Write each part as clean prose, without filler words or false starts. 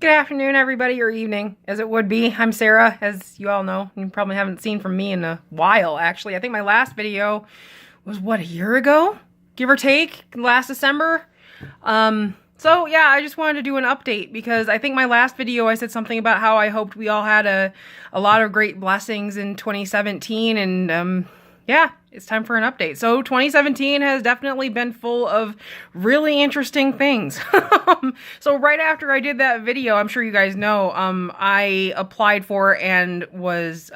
Good afternoon, everybody, or evening, as it would be. I'm Sarah, as you all know. You probably haven't seen from me in a while, actually. I think my last video was, a year ago? Give or take, last December. So yeah, I just wanted to do an update because I think my last video I said something about how I hoped we all had a lot of great blessings in 2017, and yeah, it's time for an update. So 2017 has definitely been full of really interesting things. So right after I did that video, I'm sure you guys know, I applied for and was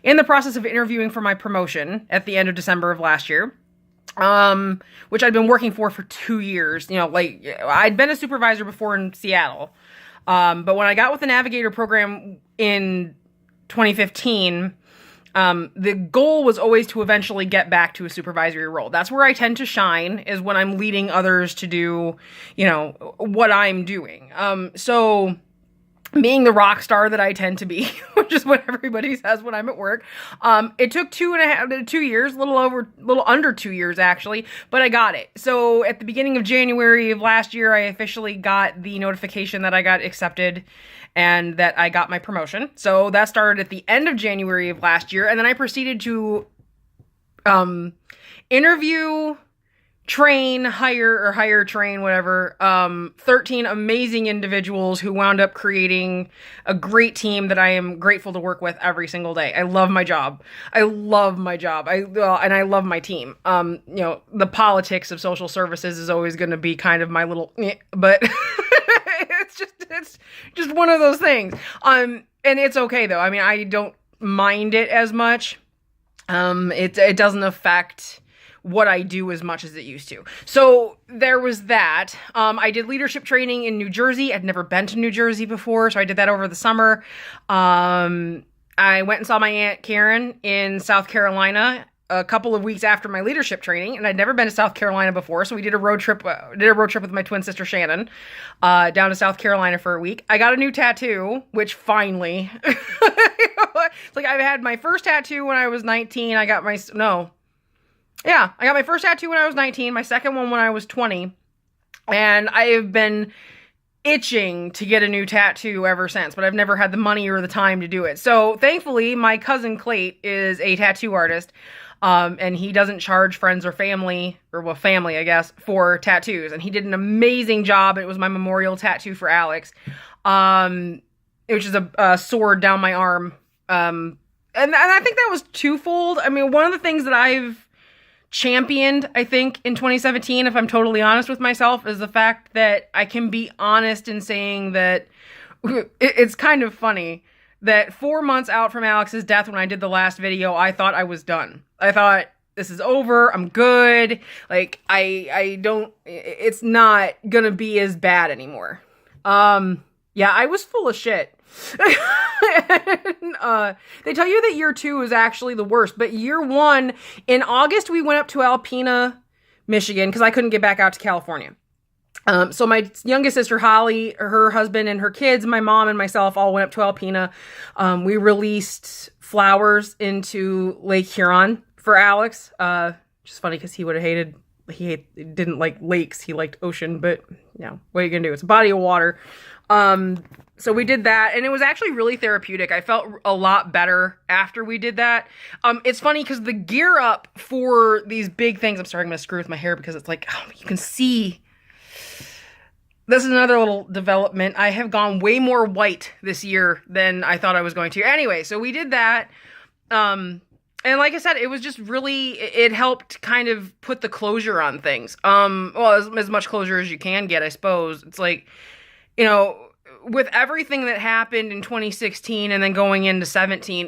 in the process of interviewing for my promotion at the end of December of last year. Which I'd been working for 2 years. You know, like, I'd been a supervisor before in Seattle. But when I got with the Navigator program in 2015, the goal was always to eventually get back to a supervisory role. That's where I tend to shine, is when I'm leading others to do, you know, what I'm doing. So being the rock star that I tend to be, which is what everybody says when I'm at work. It took 2 years, a little under 2 years actually, but I got it. So at the beginning of January of last year, I officially got the notification that I got accepted and that I got my promotion. So that started at the end of January of last year. And then I proceeded to interview, train, whatever, 13 amazing individuals who wound up creating a great team that I am grateful to work with every single day. I love my job. And I love my team. You know, the politics of social services is always going to be kind of my little, but it's just one of those things. And it's okay though. I mean, I don't mind it as much. It doesn't affect what I do as much as it used to. So there was that. I did leadership training in New Jersey. I'd never been to New Jersey before, so I did that over the summer. I went and saw my Aunt Karen in South Carolina a couple of weeks after my leadership training, and I'd never been to South Carolina before, so we did a road trip with my twin sister Shannon, down to South Carolina for a week. I got a new tattoo, which finally, it's like I've had my first tattoo when I was 19. I got my first tattoo when I was 19, my second one when I was 20, and I have been itching to get a new tattoo ever since, but I've never had the money or the time to do it. So thankfully, my cousin Clayt is a tattoo artist, and he doesn't charge friends or family, family, I guess, for tattoos, and he did an amazing job. It was my memorial tattoo for Alex, which is a sword down my arm, and I think that was twofold. I mean, one of the things that I've championed, I think, in 2017, if I'm totally honest with myself, is the fact that I can be honest in saying that it's kind of funny that 4 months out from Alex's death, when I did the last video, I thought I was done. I thought, this is over, I'm good, like, it's not gonna be as bad anymore. Yeah, I was full of shit. And, they tell you that year 2 is actually the worst, but year 1, in August, we went up to Alpena, Michigan, because I couldn't get back out to California. So my youngest sister, Holly, her husband and her kids, my mom and myself all went up to Alpena. We released flowers into Lake Huron for Alex. Which is funny because he didn't like lakes, he liked ocean, but you know, what are you gonna do? It's a body of water. So we did that, and it was actually really therapeutic. I felt a lot better after we did that. It's funny because the gear up for these big things, I'm sorry, I'm going to screw with my hair because it's like, oh, you can see. This is another little development. I have gone way more white this year than I thought I was going to. Anyway, so we did that. And like I said, it was just really, it helped kind of put the closure on things. Well, as much closure as you can get, I suppose. It's like, you know, with everything that happened in 2016 and then going into 17,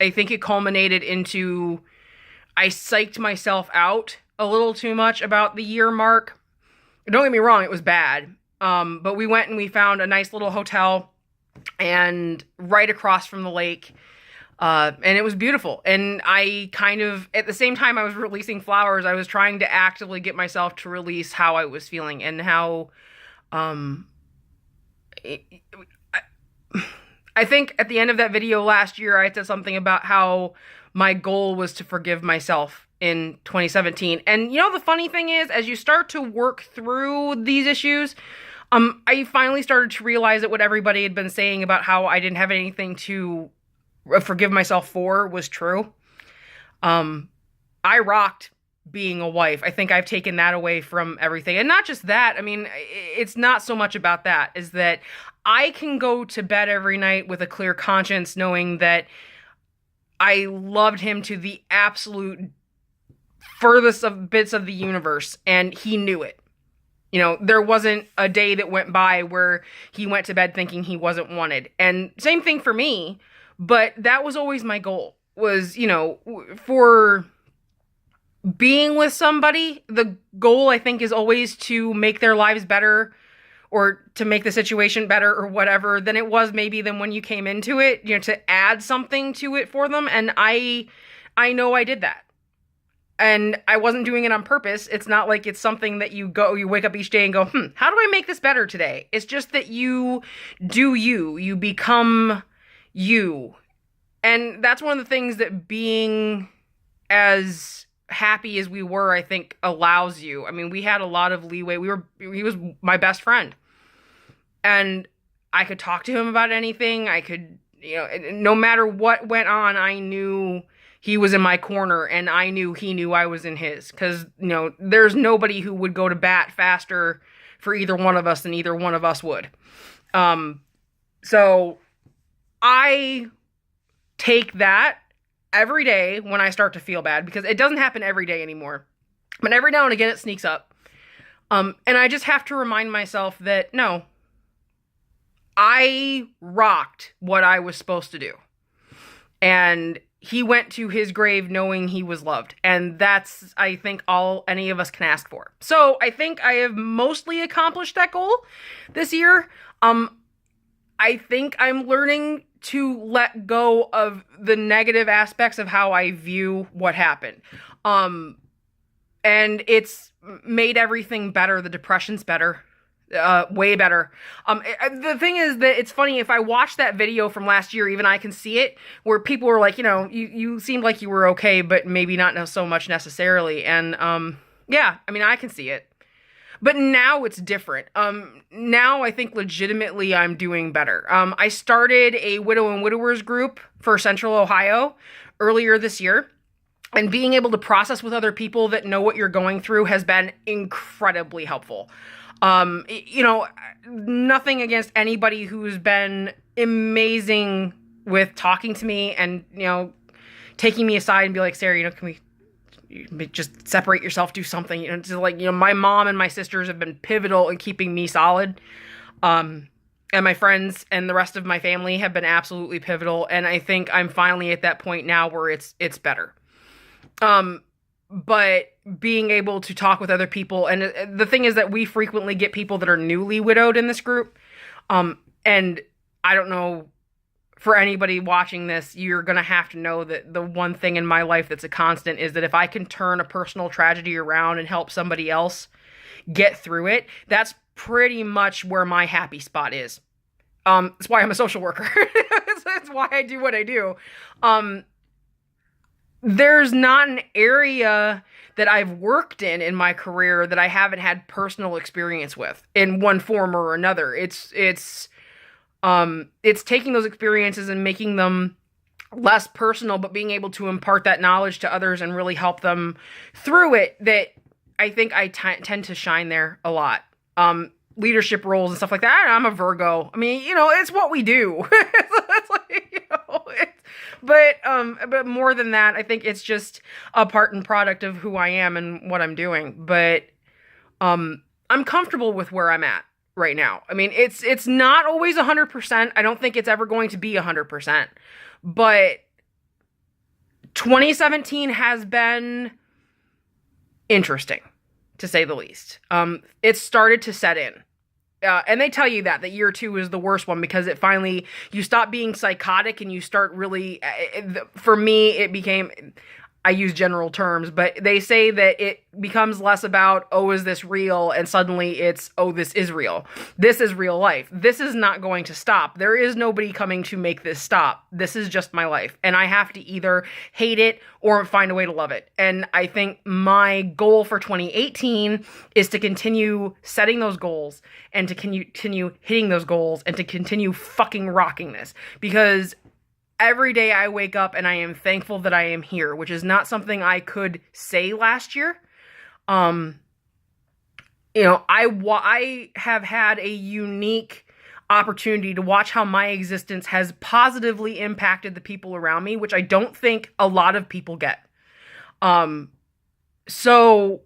I think it culminated into, I psyched myself out a little too much about the year mark. Don't get me wrong, it was bad. But we went and we found a nice little hotel and right across from the lake. And it was beautiful. And I kind of, at the same time I was releasing flowers, I was trying to actively get myself to release how I was feeling and how, I think at the end of that video last year, I said something about how my goal was to forgive myself in 2017. And you know, the funny thing is, as you start to work through these issues, I finally started to realize that what everybody had been saying about how I didn't have anything to forgive myself for was true. I rocked being a wife. I think I've taken that away from everything. And not just that. I mean, it's not so much about that, is that I can go to bed every night with a clear conscience knowing that I loved him to the absolute furthest of bits of the universe, and he knew it. You know, there wasn't a day that went by where he went to bed thinking he wasn't wanted. And same thing for me, but that was always my goal, was, you know, for being with somebody, the goal, I think, is always to make their lives better, or to make the situation better, or whatever, than it was maybe than when you came into it, you know, to add something to it for them. And I know I did that. And I wasn't doing it on purpose. It's not like it's something that you wake up each day and go, how do I make this better today? It's just that you do you become you. And that's one of the things that being as happy as we were, I think, allows you. I mean, we had a lot of leeway. He was my best friend. And I could talk to him about anything. I could, you know, no matter what went on, I knew he was in my corner, and I knew he knew I was in his. Because, you know, there's nobody who would go to bat faster for either one of us than either one of us would. So I take that every day when I start to feel bad, because it doesn't happen every day anymore. But every now and again it sneaks up. And I just have to remind myself that, no, I rocked what I was supposed to do. And he went to his grave knowing he was loved. And that's, I think, all any of us can ask for. So I think I have mostly accomplished that goal this year. I think I'm learning to let go of the negative aspects of how I view what happened. And it's made everything better. The depression's better. Way better. The thing is that it's funny, if I watch that video from last year, even I can see it, where people were like, you know, you seemed like you were okay, but maybe not so much necessarily. And, yeah, I mean, I can see it. But now it's different. Now I think legitimately I'm doing better. I started a widow and widowers group for Central Ohio earlier this year. And being able to process with other people that know what you're going through has been incredibly helpful. You know, nothing against anybody who's been amazing with talking to me and, you know, taking me aside and be like, Sarah, you know, can we just separate yourself, do something, you know, just like, you know, my mom and my sisters have been pivotal in keeping me solid. And my friends and the rest of my family have been absolutely pivotal. And I think I'm finally at that point now where it's better. But being able to talk with other people, and the thing is that we frequently get people that are newly widowed in this group. And I don't know, for anybody watching this, you're going to have to know that the one thing in my life that's a constant is that if I can turn a personal tragedy around and help somebody else get through it, that's pretty much where my happy spot is. That's why I'm a social worker. That's why I do what I do. There's not an area that I've worked in my career that I haven't had personal experience with in one form or another. It's taking those experiences and making them less personal, but being able to impart that knowledge to others and really help them through it, that I think I tend to shine there a lot. Leadership roles and stuff like that. I'm a Virgo. I mean, you know, it's what we do. It's like, you know, but more than that, I think it's just a part and product of who I am and what I'm doing. But I'm comfortable with where I'm at right now. I mean, it's not always 100%. I don't think it's ever going to be 100%. But 2017 has been interesting, to say the least. It started to set in. And they tell you that year 2 is the worst one, because it finally, you stop being psychotic and you start really, for me, it became, I use general terms, but they say that it becomes less about, oh, is this real? And suddenly it's, oh, this is real. This is real life. This is not going to stop. There is nobody coming to make this stop. This is just my life. And I have to either hate it or find a way to love it. And I think my goal for 2018 is to continue setting those goals and to continue hitting those goals and to continue fucking rocking this. Because every day I wake up and I am thankful that I am here, which is not something I could say last year. I have had a unique opportunity to watch how my existence has positively impacted the people around me, which I don't think a lot of people get. So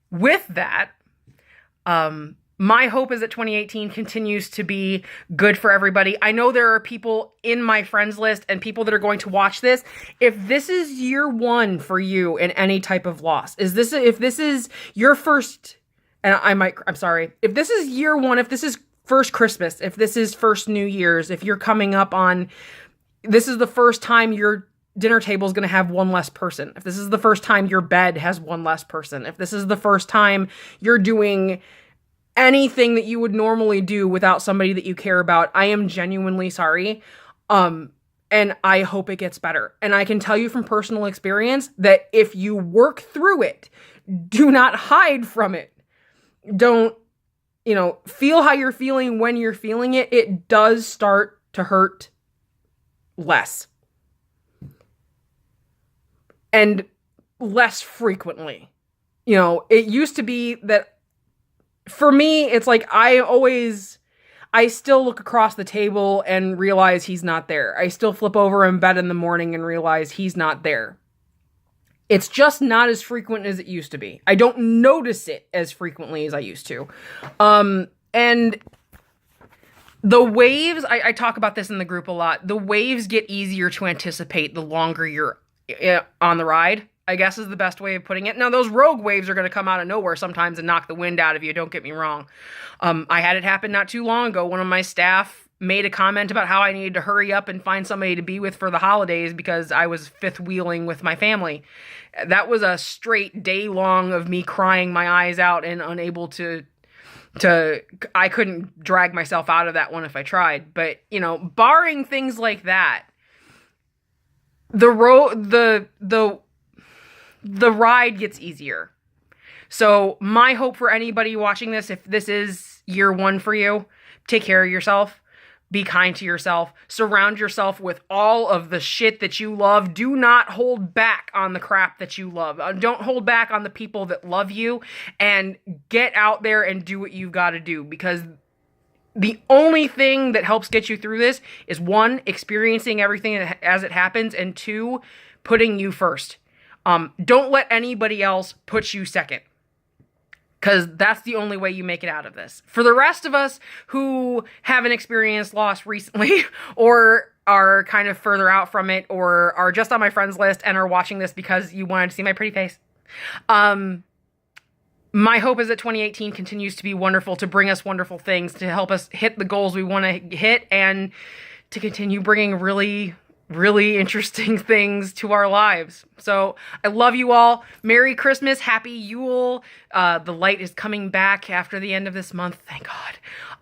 with that, my hope is that 2018 continues to be good for everybody. I know there are people in my friends list and people that are going to watch this. If this is year one for you in any type of loss, if this is your first, if this is year one, if this is first Christmas, if this is first New Year's, if you're coming up on, this is the first time your dinner table is going to have one less person. If this is the first time your bed has one less person, if this is the first time you're doing anything that you would normally do without somebody that you care about, I am genuinely sorry. And I hope it gets better. And I can tell you from personal experience that if you work through it, do not hide from it. Don't, feel how you're feeling when you're feeling it. It does start to hurt less. And less frequently. It used to be that for me, it's like I still look across the table and realize he's not there. I still flip over in bed in the morning and realize he's not there. It's just not as frequent as it used to be. I don't notice it as frequently as I used to. And the waves, I talk about this in the group a lot. The waves get easier to anticipate the longer you're on the ride, I guess is the best way of putting it. Now, those rogue waves are going to come out of nowhere sometimes and knock the wind out of you. Don't get me wrong. I had it happen not too long ago. One of my staff made a comment about how I needed to hurry up and find somebody to be with for the holidays because I was fifth wheeling with my family. That was a straight day long of me crying my eyes out and unable to I couldn't drag myself out of that one if I tried. But, barring things like that, the ride gets easier. So my hope for anybody watching this, if this is year one for you, take care of yourself. Be kind to yourself. Surround yourself with all of the shit that you love. Do not hold back on the crap that you love. Don't hold back on the people that love you, and get out there and do what you've got to do, because the only thing that helps get you through this is, one, experiencing everything as it happens, and two, putting you first. Don't let anybody else put you second, because that's the only way you make it out of this. For the rest of us who haven't experienced loss recently or are kind of further out from it, or are just on my friends list and are watching this because you wanted to see my pretty face, my hope is that 2018 continues to be wonderful, to bring us wonderful things, to help us hit the goals we want to hit, and to continue bringing really interesting things to our lives. So I love you all. Merry Christmas. Happy Yule. The light is coming back after the end of this month. Thank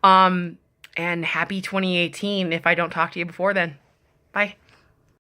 God. And happy 2018 if I don't talk to you before then. Bye.